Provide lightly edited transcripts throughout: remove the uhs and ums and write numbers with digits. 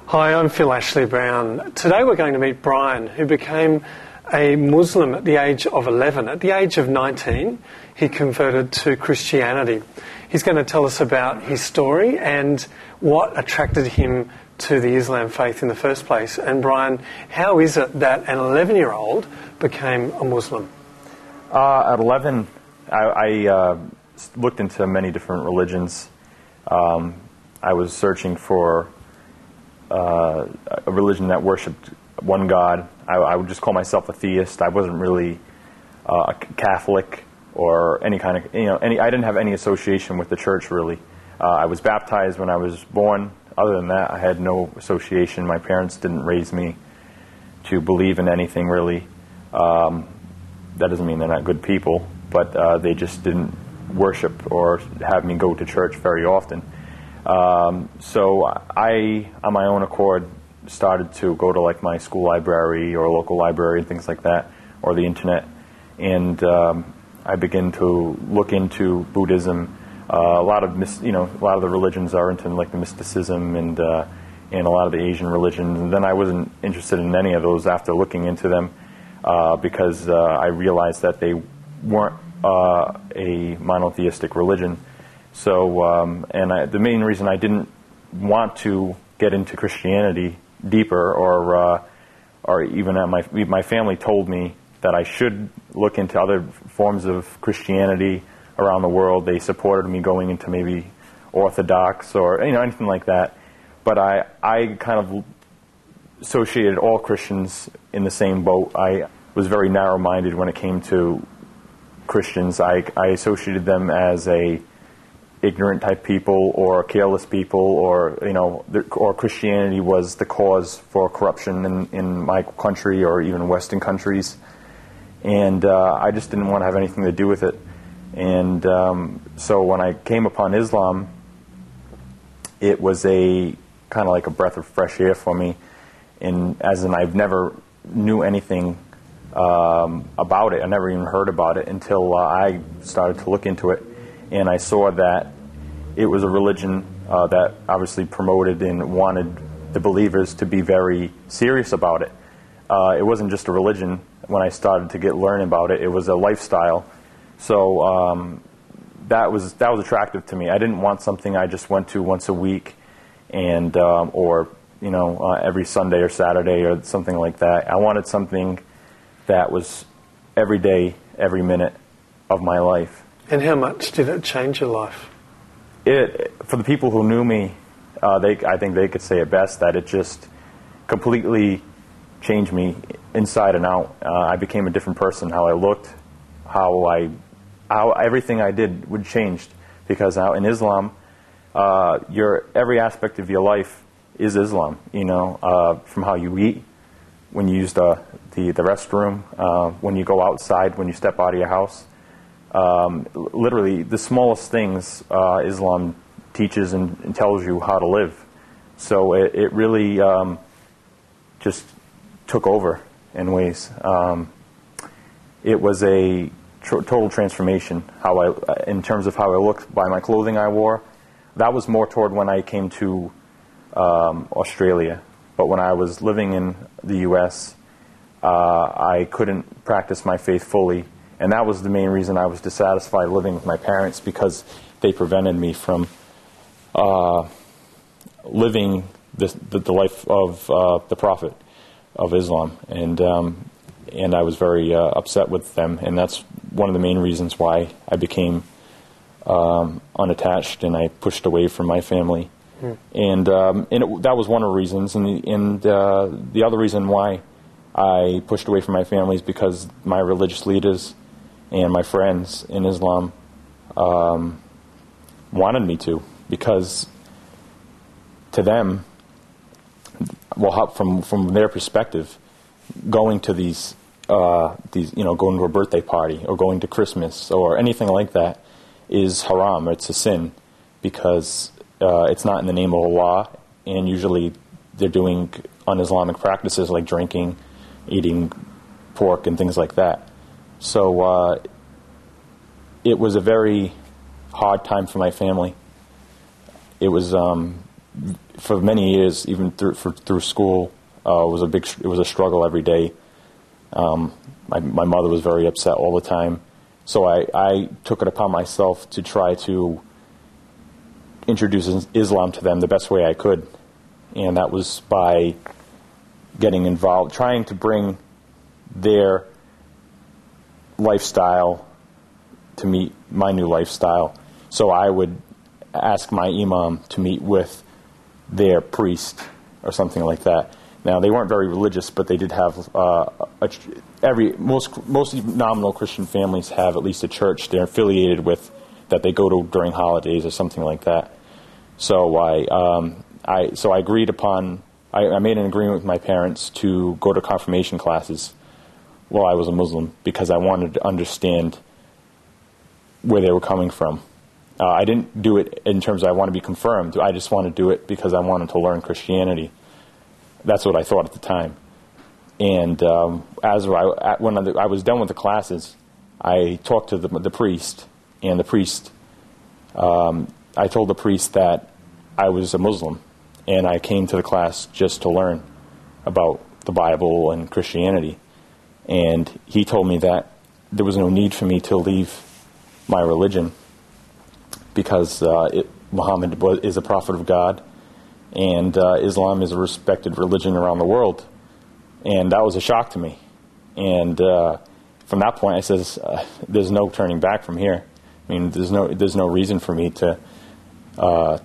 Hi, I'm Phil Ashley Brown. Today we're going to meet Brian, who became a Muslim at the age of 11. At the age of 19, he converted to Christianity. He's going to tell us about his story and what attracted him to the Islam faith in the first place. And Brian, how is it that an 11-year-old became a Muslim? At 11, I looked into many different religions. I was searching for a religion that worshipped one God. I would just call myself a theist. I wasn't really a Catholic or any kind of, I didn't have any association with the church really. I was baptized when I was born. Other than that, I had no association. My parents didn't raise me to believe in anything really. That doesn't mean they're not good people, but they just didn't worship or have me go to church very often. So I, on my own accord, started to go to like my school library or local library and things like that, or the internet, and I began to look into Buddhism. A lot of the religions are into like the mysticism and a lot of the Asian religions. And then I wasn't interested in any of those after looking into them because I realized that they weren't a monotheistic religion. So, the main reason I didn't want to get into Christianity deeper, or even at my family told me that I should look into other forms of Christianity around the world. They supported me going into maybe Orthodox or anything like that. But I kind of associated all Christians in the same boat. I was very narrow-minded when it came to Christians. I associated them as a ignorant type people or careless people, or Christianity was the cause for corruption in my country or even Western countries, and I just didn't want to have anything to do with it. And so when I came upon Islam, it was a kind of like a breath of fresh air for me, and as in I've never knew anything about it. I never even heard about it until I started to look into it. And I saw that it was a religion that obviously promoted and wanted the believers to be very serious about it. It wasn't just a religion when I started to learn about it. It was a lifestyle. So that was attractive to me. I didn't want something I just went to once a week and or every Sunday or Saturday or something like that. I wanted something that was every day, every minute of my life. And how much did it change your life? For the people who knew me, I think they could say it best, that it just completely changed me inside and out. I became a different person. How I looked, how everything I did would change, because now in Islam, every aspect of your life is Islam. From how you eat, when you use the restroom, when you go outside, when you step out of your house. Literally, the smallest things Islam teaches and tells you how to live. So it really just took over in ways. It was a total transformation. In terms of how I looked, by my clothing I wore, that was more toward when I came to Australia. But when I was living in the U.S., I couldn't practice my faith fully. And that was the main reason I was dissatisfied living with my parents, because they prevented me from living the life of the Prophet of Islam. And I was very upset with them. And that's one of the main reasons why I became unattached and I pushed away from my family. And that was one of the reasons. And the other reason why I pushed away from my family is because my religious leaders and my friends in Islam wanted me to, because to them, well, from their perspective, going to these going to a birthday party or going to Christmas or anything like that is haram. It's a sin, because it's not in the name of Allah, and usually they're doing un-Islamic practices like drinking, eating pork, and things like that. So it was a very hard time for my family. It was for many years, even through school, it was a struggle every day. My mother was very upset all the time, so I took it upon myself to try to introduce Islam to them the best way I could, and that was by getting involved, trying to bring their lifestyle to meet my new lifestyle. So I would ask my imam to meet with their priest or something like that. Now, they weren't very religious, but they did have most nominal Christian families have at least a church they're affiliated with that they go to during holidays or something like that. So I agreed upon. I made an agreement with my parents to go to confirmation classes while I was a Muslim because I wanted to understand where they were coming from. I didn't do it in terms of I want to be confirmed. I just wanted to do it because I wanted to learn Christianity. That's what I thought at the time. And when I was done with the classes, I talked to the priest, and the priest, I told the priest that I was a Muslim, and I came to the class just to learn about the Bible and Christianity. And he told me that there was no need for me to leave my religion because Muhammad is a prophet of God, and Islam is a respected religion around the world. And that was a shock to me. And from that point, I says, there's no turning back from here. I mean, there's no reason for me to go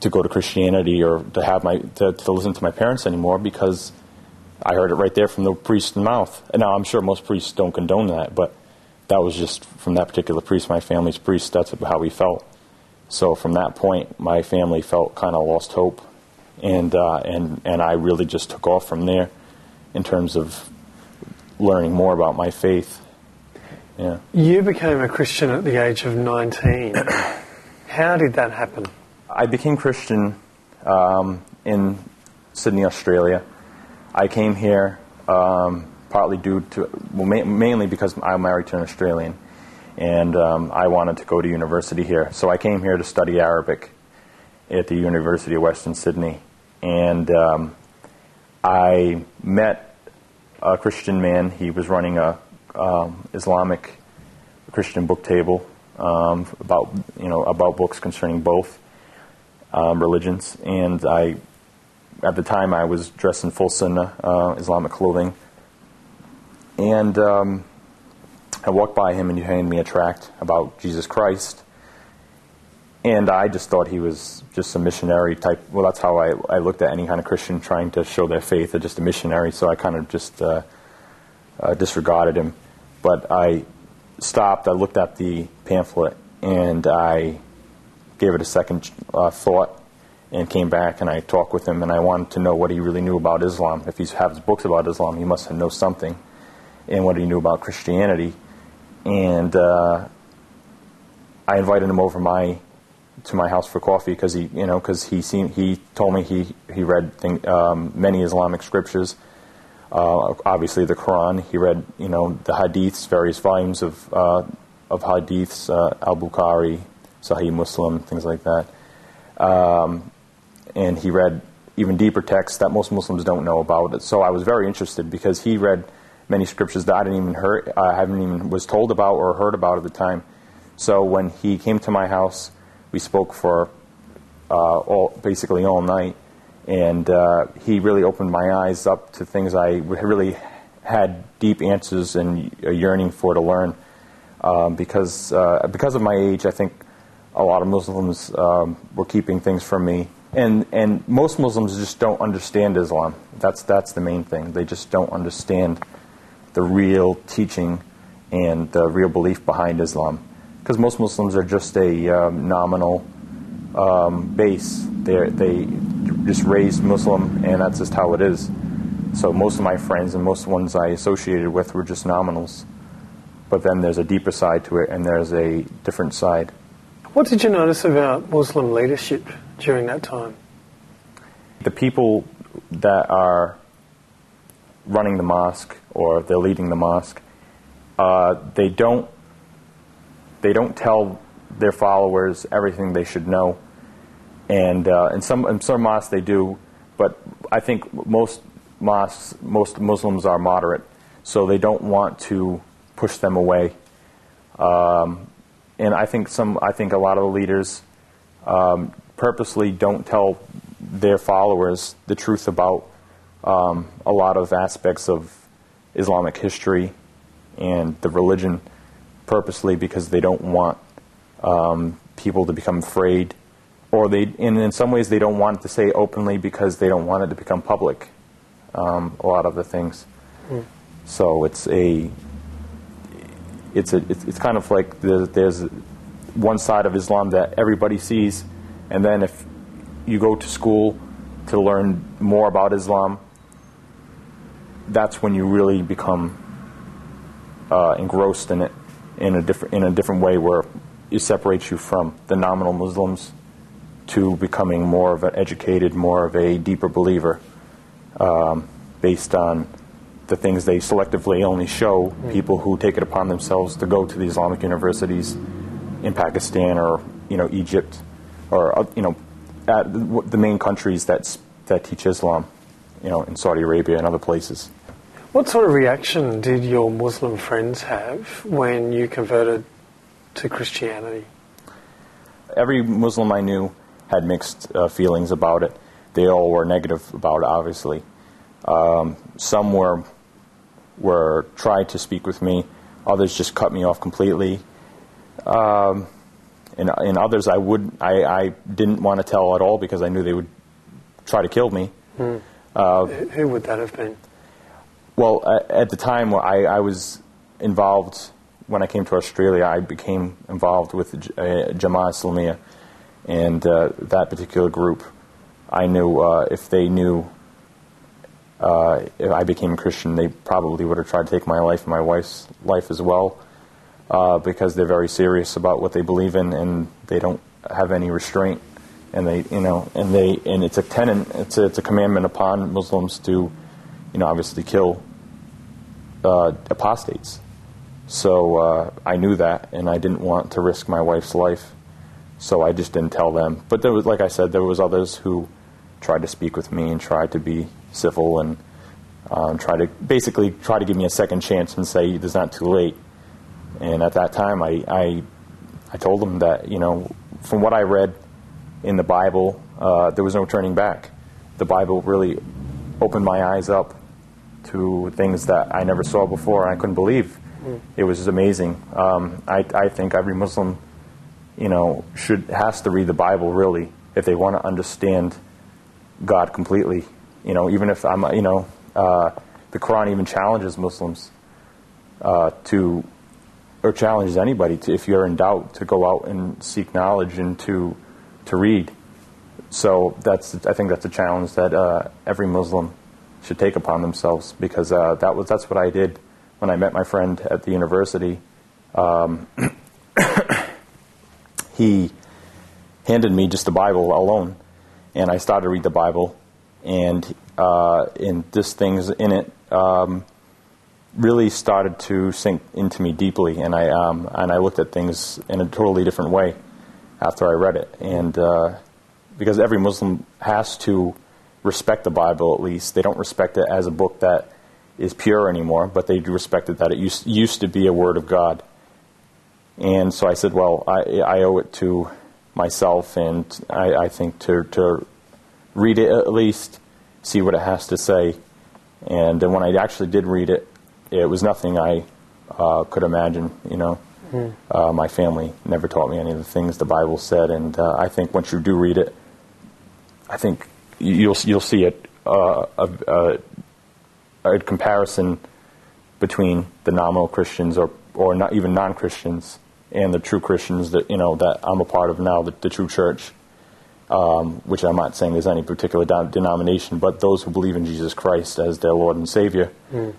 to Christianity or to listen to my parents anymore because I heard it right there from the priest's mouth. And now I'm sure most priests don't condone that, but that was just from that particular priest, my family's priest. That's how we felt. So from that point, my family felt kind of lost hope, and I really just took off from there in terms of learning more about my faith. Yeah. You became a Christian at the age of 19. How did that happen? I became Christian in Sydney, Australia. I came here partly due to, mainly because I'm married to an Australian, and I wanted to go to university here. So I came here to study Arabic at the University of Western Sydney, and I met a Christian man. He was running a Islamic Christian book table about books concerning both religions, and at the time I was dressed in full sunnah Islamic clothing, and I walked by him and he handed me a tract about Jesus Christ, and I just thought he was just a missionary type. Well, that's how I looked at any kind of Christian trying to show their faith, or just a missionary, so I kind of just disregarded him. But I stopped, I looked at the pamphlet, and I gave it a second thought, and came back and I talked with him, and I wanted to know what he really knew about Islam. If he has books about Islam, he must know something, and what he knew about Christianity. And I invited him over to my house for coffee because he told me he read many Islamic scriptures, obviously the Quran. He read the hadiths, various volumes of hadiths, Al-Bukhari, Sahih Muslim, things like that. And he read even deeper texts that most Muslims don't know about. So I was very interested because he read many scriptures that I haven't even was told about or heard about at the time. So when he came to my house, we spoke for basically all night, and he really opened my eyes up to things I really had deep answers and a yearning to learn. Because of my age, I think a lot of Muslims were keeping things from me, and most Muslims just don't understand Islam. That's the main thing. They just don't understand the real teaching and the real belief behind Islam. Because most Muslims are just a nominal base. They just raised Muslim, and that's just how it is. So most of my friends and most ones I associated with were just nominals. But then there's a deeper side to it, and there's a different side. What did you notice about Muslim leadership during that time? The people that are running the mosque, or they're leading the mosque, they don't tell their followers everything they should know. in some mosques they do, but I think most mosques, most Muslims are moderate, so they don't want to push them away. And I think a lot of the leaders purposely don't tell their followers the truth about a lot of aspects of Islamic history and the religion, purposely because they don't want people to become afraid, or in some ways they don't want to say it openly because they don't want it to become public. A lot of the things. So it's kind of like there's one side of Islam that everybody sees, and then if you go to school to learn more about Islam, that's when you really become engrossed in it in a different way, where it separates you from the nominal Muslims to becoming more of an educated, more of a deeper believer, based on the things they selectively only show people who take it upon themselves to go to the Islamic universities in Pakistan or Egypt or at the main countries that teach Islam, in Saudi Arabia and other places. What sort of reaction did your Muslim friends have when you converted to Christianity? Every Muslim I knew had mixed feelings about it. They all were negative about it, obviously. Some were tried to speak with me. Others just cut me off completely. And others I didn't want to tell at all because I knew they would try to kill me. Who would that have been? Well, at the time I was involved, when I came to Australia, I became involved with Jamaat Islamiyah, and that particular group, I knew if they knew if I became a Christian, they probably would have tried to take my life and my wife's life as well, because they're very serious about what they believe in, and they don't have any restraint, and and it's a tenet, it's a commandment upon Muslims to, obviously kill apostates. So I knew that, and I didn't want to risk my wife's life, so I just didn't tell them. But there was, like I said, there was others who tried to speak with me and tried to be civil and try to give me a second chance and say it's not too late. And at that time, I told them that, from what I read in the Bible, there was no turning back. The Bible really opened my eyes up to things that I never saw before, and I couldn't believe. It was just amazing. I think every Muslim, has to read the Bible, really, if they want to understand God completely. Even if the Quran even challenges Muslims or challenges anybody to, if you're in doubt, to go out and seek knowledge and to read. So I think that's a challenge that every Muslim should take upon themselves, because that's what I did when I met my friend at the university. He handed me just the Bible alone, and I started to read the Bible, and this things in it really started to sink into me deeply, and I looked at things in a totally different way after I read it, and because every Muslim has to respect the Bible, at least. They don't respect it as a book that is pure anymore, but they do respect it that it used to be a word of God. And so I said, well, I owe it to myself, and I think to read it at least, see what it has to say. And then when I actually did read it, it was nothing I could imagine, My family never taught me any of the things the Bible said, and I think once you do read it, I think you'll see it a comparison between the nominal Christians or not even non-Christians and the true Christians that that I'm a part of now, the true church, which I'm not saying there's any particular denomination, but those who believe in Jesus Christ as their Lord and Savior,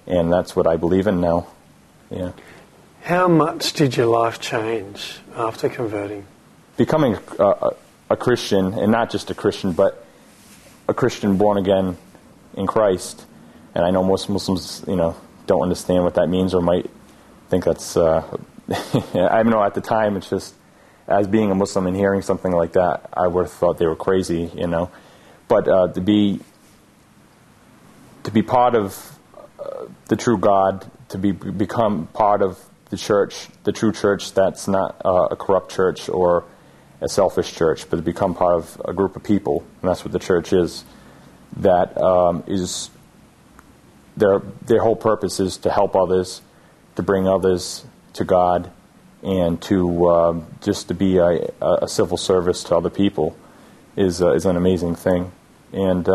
and that's what I believe in now. Yeah. How much did your life change after converting? Becoming a Christian, and not just a Christian, but a Christian born again in Christ. And I know most Muslims, don't understand what that means, or might think that's. I don't know. At the time, it's just as being a Muslim and hearing something like that, I would have thought they were crazy, you know. But to be part of the true God, to become part of the church, the true church that's not a corrupt church or a selfish church, but to become part of a group of people, and that's what the church is, that is their whole purpose is to help others, to bring others to God, and to just to be a civil service to other people is an amazing thing, and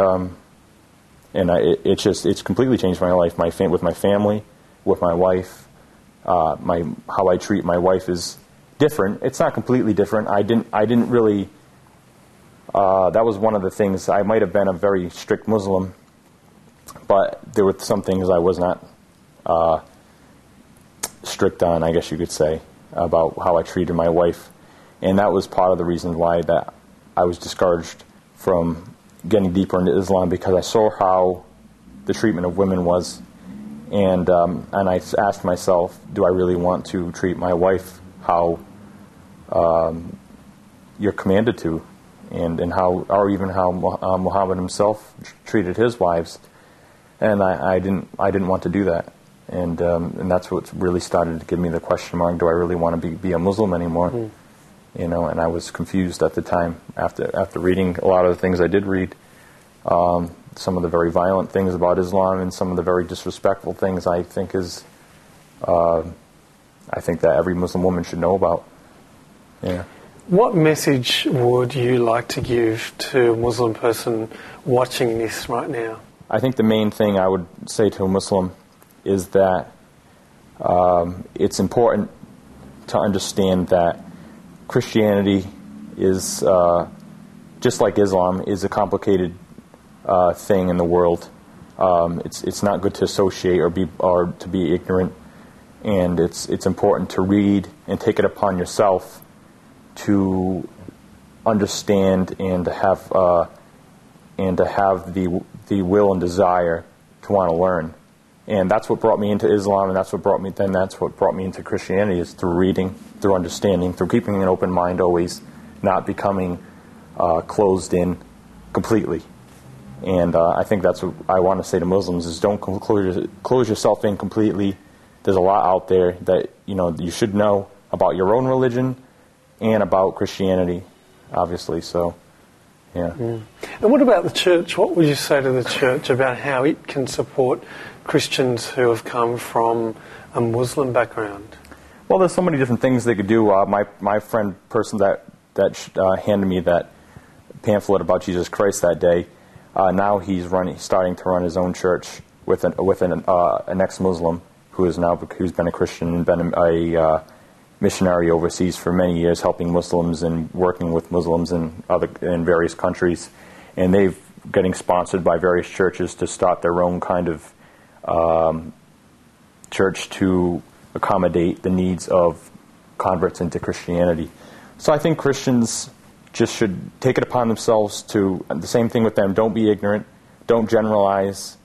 it's completely changed my life. With my family, with my wife, how I treat my wife is different. It's not completely different. I didn't really. That was one of the things. I might have been a very strict Muslim, but there were some things I was not strict on, I guess you could say, about how I treated my wife, and that was part of the reason why that I was discouraged from getting deeper into Islam, because I saw how the treatment of women was, and I asked myself, do I really want to treat my wife how you're commanded to, and how, or even how Muhammad himself treated his wives, and I didn't want to do that, and that's what really started to give me the question mark: do I really want to be a Muslim anymore? You know, and I was confused at the time after reading a lot of the things I did read, some of the very violent things about Islam and some of the very disrespectful things I think that every Muslim woman should know about. Yeah. What message would you like to give to a Muslim person watching this right now? I think the main thing I would say to a Muslim is that it's important to understand that Christianity is, just like Islam, is a complicated thing in the world. It's not good to associate or to be ignorant, and it's important to read and take it upon yourself to understand and to have the will and desire to want to learn. And that's what brought me into Islam, and that's what brought me into Christianity, is through reading, through understanding, through keeping an open mind always, not becoming closed in completely. And I think that's what I want to say to Muslims: is don't close yourself in completely. There's a lot out there that you should know about your own religion and about Christianity, obviously. So, yeah. And what about the church? What would you say to the church about how it can support Christians who have come from a Muslim background? Well, there's so many different things they could do. My person that handed me that pamphlet about Jesus Christ that day, now he's starting to run his own church with an ex-Muslim who's been a Christian and been a missionary overseas for many years, helping Muslims and working with Muslims in various countries, and they've getting sponsored by various churches to start their own kind of church to accommodate the needs of converts into Christianity. So I think Christians just should take it upon themselves to, the same thing with them, don't be ignorant, don't generalize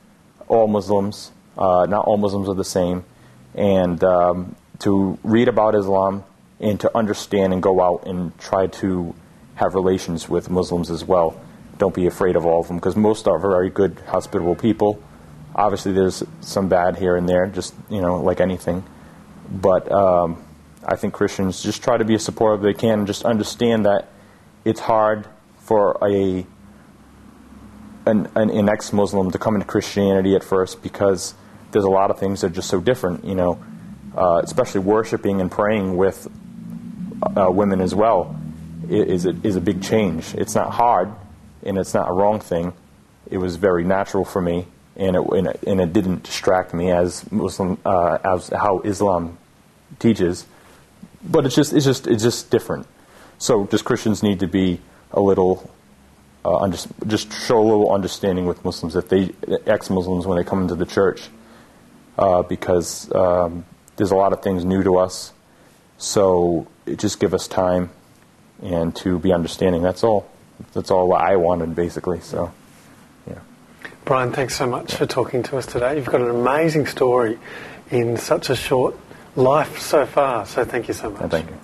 all Muslims, not all Muslims are the same, and to read about Islam and to understand and go out and try to have relations with Muslims as well. Don't be afraid of all of them, because most are very good, hospitable people. Obviously there's some bad here and there, just like anything. But I think Christians just try to be as supportive as they can, and just understand that it's hard for an ex-Muslim to come into Christianity at first, because there's a lot of things that are just so different, especially worshiping and praying with women as well is a big change. It's not hard, and it's not a wrong thing. It was very natural for me, and it didn't distract me as Muslim as how Islam teaches. But it's just different. So just Christians need to be a little just show a little understanding with Muslims, ex-Muslims, when they come into the church, because there's a lot of things new to us. So just give us time and to be understanding. That's all I wanted, basically. So, yeah. Brian, thanks so much for talking to us today. You've got an amazing story in such a short life so far. So thank you so much. Thank you.